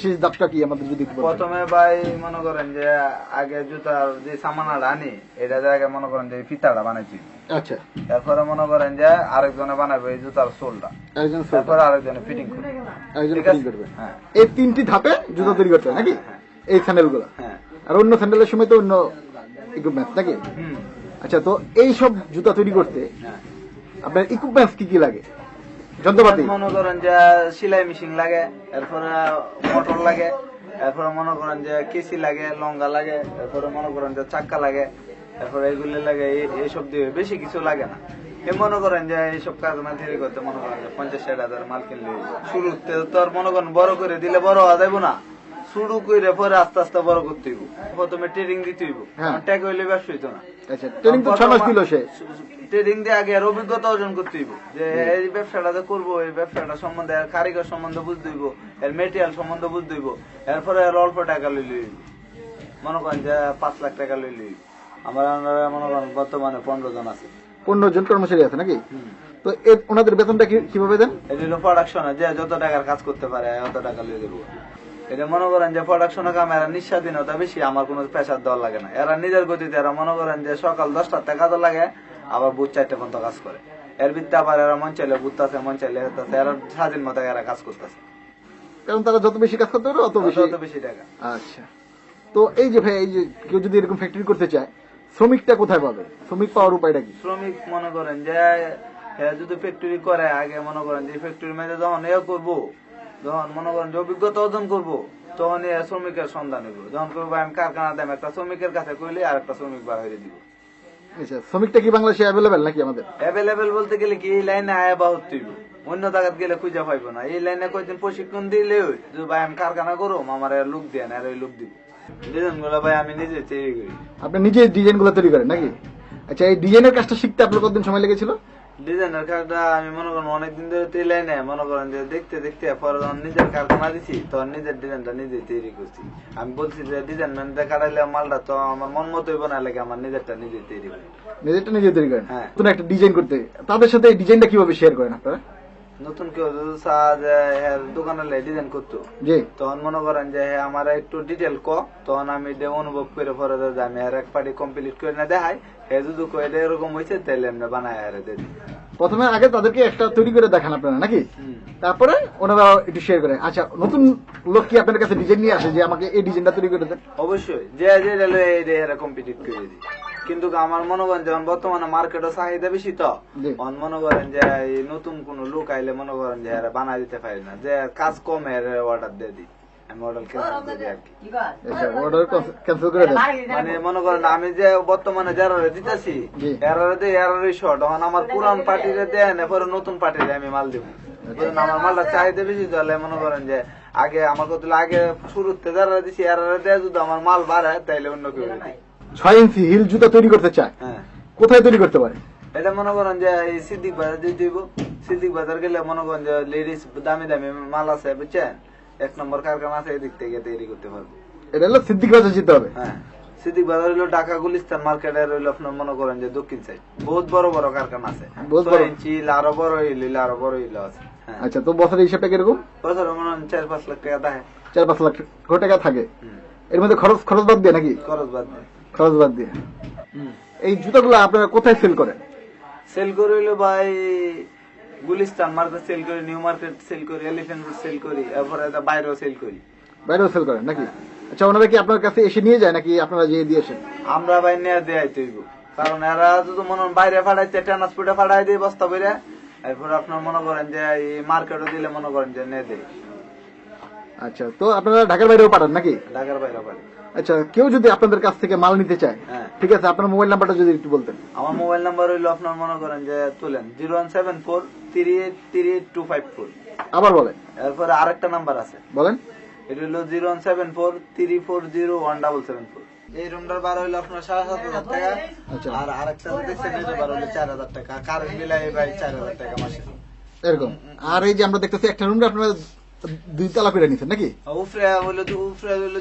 শেষ ধাপটা কি আমাদের যদি প্রথমে ভাই মনে করেন যে আগে জুতার যে সামানাটা আনি এটা আগে মনে করেন যে ফিতাটা বানাইছি। আচ্ছা, তারপরে মনে করেন যে আরেকজনে বানাবে এই জুতার সোলটা, তারপরে আরেকজনে ফিটিং করবে, হ্যাঁ। এই তিনটি ধাপে জুতা তৈরি করতে হয় নাকি? এই স্যান্ডেল গুলো, হ্যাঁ। আর অন্য স্যান্ডেলের সময় তো অন্য ইকুইপমেন্ট নাকি? আচ্ছা, তো এই সব জুতা তৈরি করতে আপনার ইকুইপমেন্টস কি কি লাগে? যন্ত্রপাতি মনে করেন যে সেলাই মেশিন লাগে, এরপরে মোটর লাগে, এরপরে মনে করেন যে কেসি লাগে, লঙ্গা লাগে, এরপরে মনে করেন যে চাক্কা লাগে, এরপরে এগুলি লাগে। এইসব দিয়ে বেশি কিছু লাগে না। মনে করেন যে এইসব কাজ তৈরি করতে মনে করেন যে 50-60 মাল কিনলে শুরুতে তো আর মনে করেন বড় করে দিলে বড় হওয়া যাবো না, শুরু করে পরে আস্তে আস্তে বড় করতে হইব। প্রথমে ট্রেনিং দিতে হইব, ট্যাগ হইলে ব্যবসা হইতো না। আচ্ছা, ট্রেনিং তো 6 মাস দিল সে। ট্রেনিং দিয়ে আগে আর অভিজ্ঞতা অর্জন করতে হইব, যে এই ব্যবসাটা যে করবো এই ব্যবসাটা সম্বন্ধে এর কারিগর সম্বন্ধে বুঝতে হইব, এর মেটেরিয়াল সম্বন্ধে বুঝতে হইব। এরপরে আর অল্প টাকা লইলে হইব, মনে করেন যে 5 লাখ টাকা লইলে হইব। আমার মনে করেন বর্তমানে 15 জন আছে। 15 জন কর্মচারী আছে নাকি? তো ওনাদের বেতনটা কিভাবে দেন? এটা হলো প্রোডাকশন, যে যত টাকার কাজ করতে পারে অত টাকা লিয়ে দেবো। এটা মনে করেন যে প্রোডাকশনের কাম এরা নিঃস্বাধীনতা বেশি, আমার কোনো প্রেসার দেওয়ার লাগে না। এরা নিজের গতিতে, এরা মনে করেন যে সকাল 10টার থেকে কাজ লাগে, আবার বুধ 4টে পর্যন্ত কাজ করে। এর ভিত্তি আবার এরা মন চাইলে বুঝতেছে, মন চাইলে হতেছে, এরা স্বাধীন মতো এরা কাজ করতেছে, কারণ তারা যত বেশি কাজ করতে পারে অত বেশি টাকা। আচ্ছা, তো এই যে ভাই, এই যে কেউ যদি এরকম ফ্যাক্টরি করতে চায়, শ্রমিকটা কোথায় পাবে? শ্রমিক পাওয়ার উপায়টা কি? শ্রমিক মনে করেন যে যদি ফ্যাক্টরি করে, আগে মনে করেন যে ফ্যাক্টরির মধ্যে যখন করবো, যখন মনে করেন যে অভিজ্ঞতা অর্জন করবো, তখন শ্রমিকের সন্ধান হইব। যখন করবো আমি কারখানা দেব, একটা শ্রমিকের কাছে কইলে আর একটা শ্রমিক বার হয়ে দিব। আচ্ছা, শ্রমিকটা কি বাংলাদেশে অ্যাভেলেবেল নাকি? আমাদের অ্যাভেলেবেল বলতে গেলে কি এই লাইনে আয়া বা হইব, অন্য জায়গায় গেলে খুঁজে পাইবো না। এই লাইনে কয়েকদিন প্রশিক্ষণ দিলে ভাই আমি কারখানা করো, আমার লোক দিয়ে না, আর ওই লোক দিব। ডিজাইন গুলো ভাই আমি নিজে তৈরি করি। আপনি নিজে ডিজাইন গুলো তৈরি করেন নাকি? আচ্ছা, এই ডিজাইনের কাজটা শিখতে আপনার কতদিন সময় লেগেছিল? ডিজাইনের কাজটা আমি মনে করেন অনেকদিন ধরে তেলে নেই, মনে করেন যে দেখতে দেখতে পরে যখন নিজের কারখানা দিছি তখন নিজের ডিজাইনটা নিজে তৈরি করছি। আমি বলছি যে ডিজাইন ম্যানটা কাটাইলে মালটা তো আমার মন মতোই বানাই লাগে, আমার নিজেরটা নিজে তৈরি করি। নিজেরটা নিজে তৈরি করেন? হ্যাঁ। নতুন একটা ডিজাইন করতে তাদের সাথে এই ডিজাইনটা কিভাবে শেয়ার করেন আপনারা? নতুন কেউ দোকানে ডিজাইন করতো, তখন মনে করেন যে আমার একটু ডিটেল তখন আমি অনুভব করে পরে আমি আর এক পার্টি কমপ্লিট করে না দেখাই, হে যদি কয়েটা এরকম হয়েছে তাহলে আমরা বানাই আর দিই। প্রথমে আগে তাদেরকে একটা তৈরি করে দেখান আপনারা নাকি? তারপরে ওনারা একটু শেয়ার করে। আচ্ছা, নতুন লোক কি আপনার কাছে ডিজাইন নিয়ে আসে যে আমাকে এই ডিজাইনটা তৈরি করে দেন? অবশ্যই, যে এরা কমপ্লিট করে দিই। কিন্তু আমার মনে করেন যেমন বর্তমানে মার্কেটে চাহিদা বেশি, তো মনে করেন যে নতুন কোন লোক আইলে মনে করেন যে এরা বানাই দিতে পারি না, যে কাজ কম এর অর্ডার দিয়ে দিই। মানে মনে করেন আমি যে বর্তমানে যারা দিতেছি শর্ট, তখন আমার পুরান পার্টিরে দেন, এরপরে নতুন পার্টিরে আমি মাল দিব। আমার মালটা চাহিদা বেশি, তাহলে মনে করেন যে আগে আমার কত আগে শুরুতে যারা দিচ্ছি এরা দেয়, যদি আমার মাল বাড়ায় তাইলে অন্য কেউ দিই। 6 ইঞ্চি হিল জুতা তৈরি করতে চায়, কোথায় তৈরি করতে পারে? এটা মনে করেন যে এই সিদ্দিক বাজার দিয়ে দিব। সিদ্দিক বাজার গেলে মনে করেন যে লেডিস দামি দামি মাল আছে, বুঝছেন, 1 নম্বর কারখানা আছে, এদিক থেকে তৈরি করতে পারবো। এটা হলো সিদ্দিক বাজার যেতে হবে? হ্যাঁ, সিদ্দিক বাজার হইলো ঢাকা গুলিস্তান মার্কেটের হইলো আপনার মনে করেন যে দক্ষিণ সাইড। বহুত বড় বড় কারখানা আছে, 6 ইঞ্চি আরো বড় হইলে আরো বড় হইলো আছে। আচ্ছা, তো বছরের হিসাবটা কিরকম? বছরে মনে হয় 4-5 লাখ টাকা থাকে। 4-5 লাখ টাকা থাকে। এর মধ্যে খরচ বাদ দিয়ে নাকি? খরচ বাদ দিয়ে। এই জুতাগুলো আপনারা কোথায় সেল করেন? সেল করে হইলো ভাই গুলিস্তান মার্কেট সেল করি, নিউ মার্কেট সেল করি, এলিফ্যান্ট রোড সেল করি, এরপরে বাইরেও সেল করি। বাইরেও সেল করেন নাকি? আচ্ছা, ওনারা কি আপনার কাছে এসে নিয়ে যায় নাকি আপনারা যেয়ে দিয়ে আসেন? আমরা ভাই নিয়ে দেয় তৈব, কারণ এরা যদি মনে বাইরে ফাটাইতে ট্রান্সপোর্টে ফাটাই দিয়ে বস্তা বইরে, এরপর আপনার মনে করেন যে এই মার্কেটে দিলে মনে করেন যে নিয়ে দেয়। আচ্ছা, তো আপনারা ঢাকার বাইরেও পাঠান নাকি? ঢাকার বাইরেও পাঠান। আচ্ছা, কেউ যদি আপনাদের কাছ থেকে মাল নিতে চায়, ঠিক আছে, আপনার মোবাইল নাম্বারটা যদি একটু বলতেন। আমার মোবাইল নাম্বার হইলো আপনার মনে করেন যে তুলেন 01743838254। আবার বলেন। এরপরে আরেকটা নাম্বার আছে, বলেন। এটা হলো 01743401774। এই রুমটার বার হইলো আপনার 7,500 টাকা, আর আরেকটা দেখছেন এটা বার হইলো 4,000 টাকা। কারেন্ট বিল ভাই 4,000 টাকা মাসে এরকম। আর এই যে আমরা দেখতেছি একটা রুমটা আপনারা 2 তলা করে নিছেন নাকি? উপরে হইলো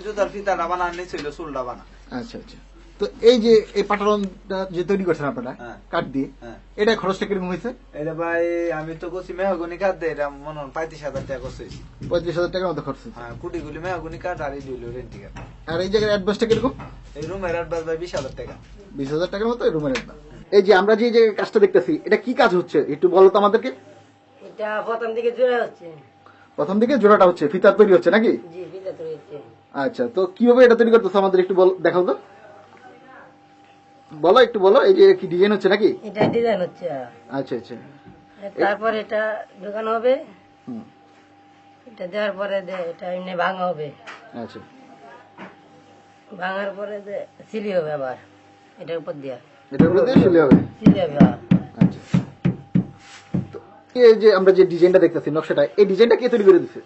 জুতার ফিতাটা বানান, নিচে হইলো চুলটা বানা। আচ্ছা আচ্ছা, তো তো এই যে এই পাটালনটা যে তৈরি করছেন আপনারা হ্যাঁ। কাঠ দিয়ে, হ্যাঁ। এটা খরচটা কিরকম হয়েছে? এটা ভাই আমি তো করছি মেহগনি কাঠ দিয়ে, এটা মনে হয় 35,000 টাকা করছে। 35,000 টাকার মতো খরচ হয়েছে। হ্যাঁ, কুটিগুলি মেহগনি কাঠ আর এই দুইলো রেন্টি কাঠ। আর এই জায়গার অ্যাডভান্সটা কিরকম? এই রুমের অ্যাডভান্স ভাই 20,000 টাকা। 20,000 টাকার মতো রুমের অ্যাডভান্স। এই যে আমরা যে কাজটা দেখতেছি, এটা কি কাজ হচ্ছে একটু বলো তো আমাদেরকে। এটা প্রথম দিকে জোড়া হচ্ছে। প্রথম দিকে জোড়াটা হচ্ছে, ফিতার তৈরি হচ্ছে নাকি? জি, ফিতা তৈরি হচ্ছে। আচ্ছা, তো কিভাবে এটা তৈরি করতেছো আমাদের একটু দেখাও তো, বলো একটু বলো। এই যে কি ডিজাইন হচ্ছে নাকি? এটা ডিজাইন হচ্ছে। আচ্ছা আচ্ছা। তারপর এটা ঢোকানো হবে, হুম, এটা দেওয়ার পরে এটা এমনি ভাঙা হবে, আচ্ছা। ভাঙার পরে সিলি হবে আবার এটার উপর দিয়া এটার উপরে দিয়ে সিলি হবে। সিলি হবে। আচ্ছা, তো এই যে আমরা যে ডিজাইনটা দেখতেছি, নকশাটা, এই ডিজাইনটা কে তৈরি করে দিচ্ছে?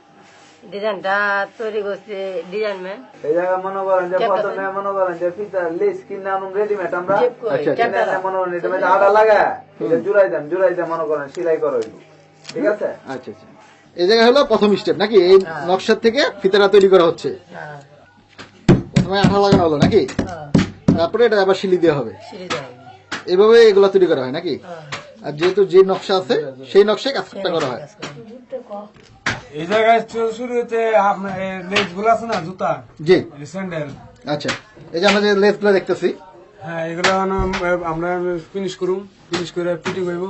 ডিজাইনটা তৈরি করছে ডিজাইন ম্যান। এই জায়গায় মনে করেন যে প্রথমে মনে করেন যে ফিতা লেস কিনে আনুন রেডিমেড আমরা। আচ্ছা, কিনে এনে মনে করেন এটা মধ্যে আটা লাগা, এটা জুড়াই দেন মনে করেন সেলাই করো এগুলো। ঠিক আছে? আচ্ছা আচ্ছা। এই জায়গায় হলো প্রথম স্টেপ নাকি? এই নকশার থেকে ফিতাটা তৈরি করা হচ্ছে। প্রথমে আঠা লাগানো হলো নাকি? তারপরে এটা আবার সিলি দেওয়া হবে। সিলি দেওয়া হবে। এইভাবে এগুলা তৈরি করা হয় নাকি? আর যেহেতু যে নকশা আছে সেই নকশায় কাজটা করা হয়। এই জায়গায় শুরু হতে আপনার লেজ গুলো আছে না, জুতা, জি, স্যান্ডেল। আচ্ছা। এই যে আমরা যে লেস গুলো দেখতেছি, হ্যাঁ, এগুলো আমরা ফিনিশ করুম, ফিনিশ করে ফিটিং হইব।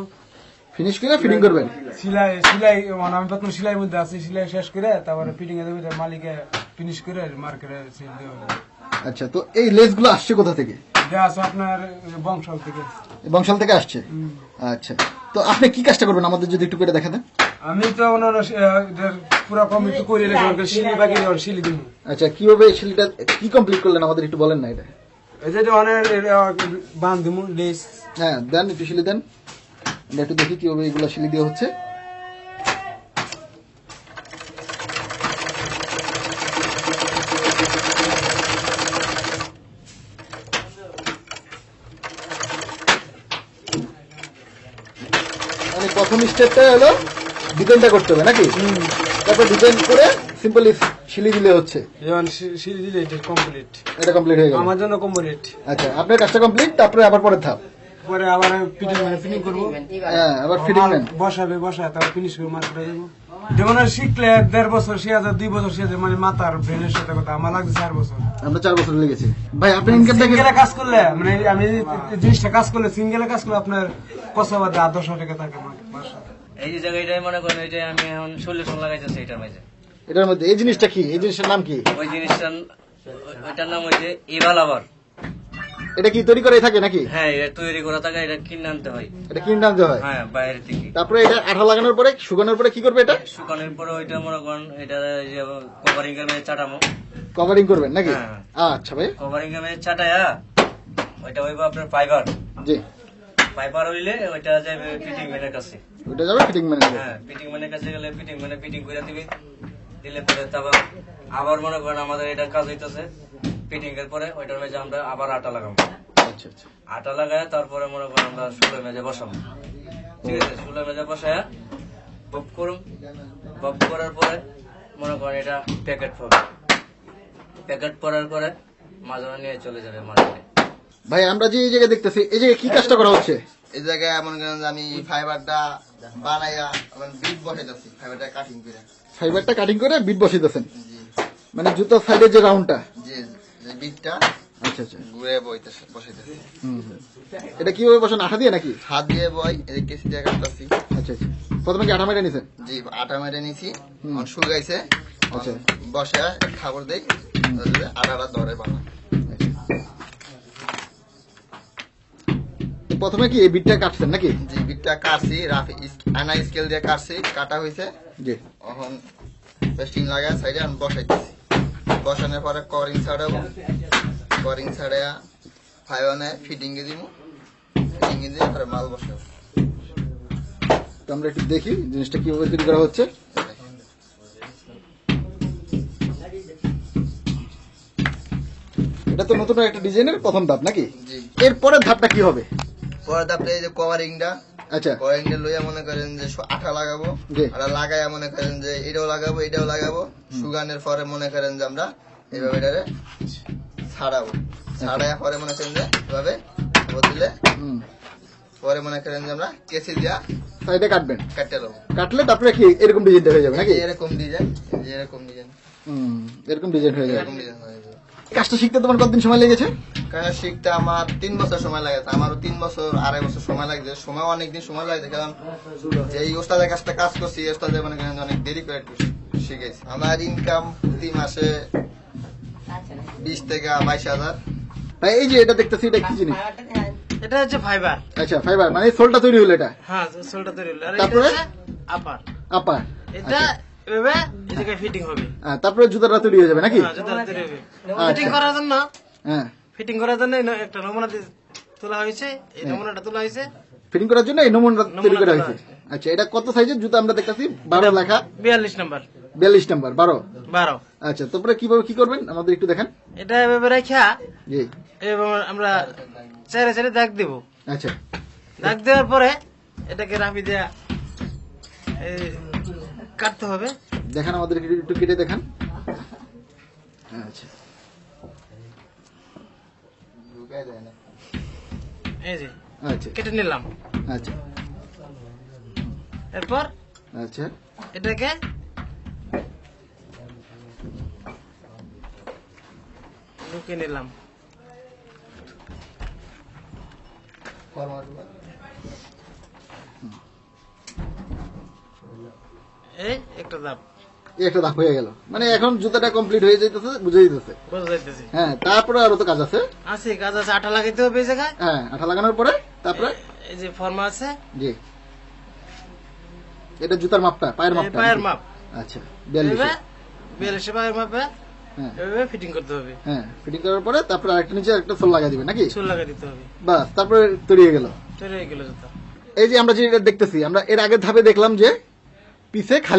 ফিনিশ করে ফিটিং করবেন। সিলাই মানে আমি প্রথম সিলাই মধ্যে আছি, সিলাই শেষ করে তারপরে ফিটিং এ দেবে, মালিকে ফিনিশ করে মার্কেটে সেল দেওয়া হবে। আচ্ছা, তো এই লেস গুলো আসছে কোথা থেকে? যা আছে আপনার বংশাল থেকে। বংশাল থেকে আসছে। আচ্ছা, তো আপনি কি কাজটা করবেন আমাদের যদি একটু করে দেখা দেন? আমি তো পুরো কমপ্লিট করে রেখে সিলি বাকি সিলি দিব। আচ্ছা, কিভাবে সিলিটা কি কমপ্লিট করলেন আমাদের একটু বলেন না এটা। এই যে অনেক বান্ধ দিব লেস। হ্যাঁ, দেন একটু সিলি দেন, আমরা একটু দেখি কিভাবে এগুলো সিলি দেওয়া হচ্ছে। মানে প্রথম স্টেপটা হলো ডিজাইনটা করতে হবে নাকি? তারপর ডিজাইন করে সিম্পলি সিলি দিলে হচ্ছে। এখন সিলি দিলে এটা কমপ্লিট। এটা কমপ্লিট হয়ে গেল আমার জন্য কমপ্লিট। আচ্ছা, আপনার কাজটা কমপ্লিট, তারপরে আবার পরের ধাপ। পরে আবার ফিটিং করবো। হ্যাঁ, আবার ফিটিং ম্যান বসায় তারপর ফিনিশ করে মার্কেটে যাবো। যেমন শিখলে 1.5 বছর শিখে 2 বছর শিখে, মানে মাথার ব্রেনের সাথে কথা আমার লাগছে 4 বছর। আমরা 4 বছর লেগেছে। ভাই আপনার ইনকাম থেকে সিঙ্গেলে কাজ করলে, মানে আমি জিনিসটা কাজ করলে, সিঙ্গেলে কাজ করলে আপনার কষাবাদে 800 টাকা থাকে মাসে। এই যে জায়গাটাই মনে করেন, এই যে আমি এখন সলিউশন লাগাইতেছি এটার মাঝে। এটার মধ্যে এই জিনিসটা কি? এই জিনিসটার নাম কি? ওই জিনিসটা ওইটার নাম হচ্ছে ইভাল আবার। এটা কি তৈরি করে থাকে নাকি? হ্যাঁ, এটা তৈরি করা থাকে, এটা কিনে আনতে হয়। এটা কিনে আনতে হয়? হ্যাঁ, বাইরে থেকে। তারপরে এটা আঠা লাগানোর পরে, শুকানোর পরে কি করবে? এটা শুকানোর পরে ওইটা মনে করেন এটা যে কভারিং এর মধ্যে চাটামো। কভারিং করবেন নাকি? হ্যাঁ। আচ্ছা ভাই, কভারিং এর মধ্যে চাটায়া ওইটা হইব আপনার ফাইবার। জি, ফাইবার হইলে ওইটা যাবে ফিটিং ম্যানের কাছে। ওটা যাবে ফিটিং ম্যানের। হ্যাঁ, ফিটিং ম্যানের কাছে গেলে ফিটিং ম্যানে ফিটিং করে দিবে। দিলে পরে তারপর আবার মনে করেন আমাদের এটা কাজ হইতেছে, ফিটিং এর পরে ওইটার মধ্যে আমরা আবার আটা লাগাবো। আচ্ছা আচ্ছা। আটা লাগায় তারপরে মনে করেন আমরা শুলের মেঝে বসাবো। ঠিক আছে, শুলের মেঝে বসায় বব করুম। বব করার পরে মনে করেন এটা প্যাকেট হবে। প্যাকেট করার পরে মাঝে নিয়ে চলে যাবে মার্কেটে। ভাই আমরা যে এই জায়গায় দেখতেছি, এই জায়গায় কি কাজটা করা হচ্ছে? এই জায়গায় মনে করেন যে আমি ফাইবারটা বানাইয়া বিট বসাইতেছি, ফাইবারটা কাটিং করে। ফাইবারটা কাটিং করে বিট বসাইতেছেন, জি, মানে জুতার সাইডে যে রাউন্ডটা। যে যে বিটটা আচ্ছা আচ্ছা। ঘুরে বসাইতেছি। এটা কিভাবে বসান? আঠা দিয়ে নাকি? হাত দিয়ে বই, এই কেসি দিয়ে কাটতেছি। আচ্ছা আচ্ছা। প্রথমে কি আঠা মেরে নিছেন? জি, আটা মেরে নিছি, শুকাইছে। আচ্ছা। বসে খাবার দেই, আটাটা ধরে বানা। প্রথমে কি এই বিটটা কাটছেন নাকি? জি, বিটটা কাটছি, আয়না স্কেল দিয়ে কাটছি, কাটা হয়েছে। জি। এখন পেস্টিং লাগায় সাইডে আমি বসাইতেছি। বসানোর পরে করিং ছাড়াবো, করিং ছাড়া ফাইবানে ফিটিং এ দিব, ফিটিং এ দিয়ে পরে মাল বসাবো। তো আমরা একটু দেখি জিনিসটা কিভাবে তৈরি করা হচ্ছে। এটা তো নতুন একটা ডিজাইনের প্রথম ধাপ নাকি? জি। এরপরের ধাপটা কি হবে? পরে তারপরে এই যে কভারিংটা, আচ্ছা, কভারিংটা লইয়া মনে করেন যে আঠা লাগাবো, জি। আঠা লাগাইয়া মনে করেন যে এটাও লাগাবো। শুকানোর পরে মনে করেন যে আমরা এইভাবে এটারে ছাড়াবো। ছাড়াইয়া পরে মনে করেন যে এভাবে বদলে হুম। পরে মনে করেন যে আমরা কেসি দিয়া সাইডে কাটবেন, কাটতে দেবো। কাটলে তারপরে কি এরকম ডিজাইনটা হয়ে যাবে নাকি? এরকম ডিজাইন, এরকম ডিজাইন, এরকম ডিজাইন হয়ে যাবে। এরকম ডিজাইন হয়ে যাবে। কাজটা শিখতে তোমার কতদিন সময় লেগেছে? কাজ শিখতে আমার 3 বছর সময় লাগেছে। আমারও 3 বছর 2.5 বছর সময় লাগছে। সময় অনেকদিন সময় লাগছে, কারণ যে এই ওস্তাদের কাছটা কাজ করছি, এই ওস্তাদের মনে করেন অনেক দেরি করে একটু শিখেছি। আমার ইনকাম প্রতি মাসে 20 থেকে 22,000। ভাই এই যে এটা দেখতেছি, এটা কি জিনিস? এটা হচ্ছে ফাইবার। আচ্ছা, ফাইবার মানে সোলটা তৈরি হলো এটা। হ্যাঁ, সোলটা তৈরি হলো। আর এটা তারপরে? হচ্ছে আপার। আপার। এটা এভাবে এই জায়গায় ফিটিং হবে। তারপরে জুতাটা তৈরি হয়ে যাবে নাকি? হ্যাঁ, জুতা তৈরি হবে। আচ্ছা। ফিটিং করার জন্য, হ্যাঁ, ফিটিং করার জন্য একটা নমুনা তোলা হয়েছে। এই নমুনাটা তোলা হয়েছে ফিটিং করার জন্য এই নমুনা তৈরি করা তোলা হয়েছে। আচ্ছা, এটা কত সাইজের জুতা আমরা দেখতেছি? 12 লেখা, 42 নাম্বার, 42 নাম্বার, 12। 12। আচ্ছা, তারপরে কিভাবে কি করবেন আমাদের একটু দেখান। এটা এভাবে রাখা জি। এবং আমরা চারে চারে দাগ দেব। আচ্ছা, দাগ দেওয়ার পরে এটাকে রাফি দেয়া কাটতে হবে। দেখান আমাদের একটু কেটে দেখান। আচ্ছা, ঢুকাই দেয় না। এই যে আচ্ছা, কেটে নিলাম। আচ্ছা, এরপর আচ্ছা, এটাকে ঢুকিয়ে নিলাম। এই একটা দাব এই একটা ধাপ হয়ে গেল, মানে এখন জুতাটা কমপ্লিট হয়ে যাইতেছে, বুঝে দিতেছে। বোঝা যাইতেছে। হ্যাঁ, তারপরে আরো তো কাজ আছে। আছে কাজ আছে, আঠা লাগাইতে হবে এই জায়গায়। হ্যাঁ, আঠা লাগানোর পরে তারপরে এই যে ফর্মা আছে, জি, এটা জুতার মাপটা, পায়ের এই মাপটা। পায়ের মাপ। আচ্ছা, 42। 42 পায়ের মাপে হ্যাঁ, এভাবে ফিটিং করতে হবে। হ্যাঁ, ফিটিং করার পরে তারপরে আরেকটা নিচে একটা সোল লাগা দিবে নাকি? চুল লাগাই দিতে হবে। বাস, তারপরে তৈরি হয়ে গেল। তৈরি হয়ে গেল জুতা। এই যে আমরা যেটা দেখতেছি, আমরা এর আগের ধাপে দেখলাম যে পিছে খালি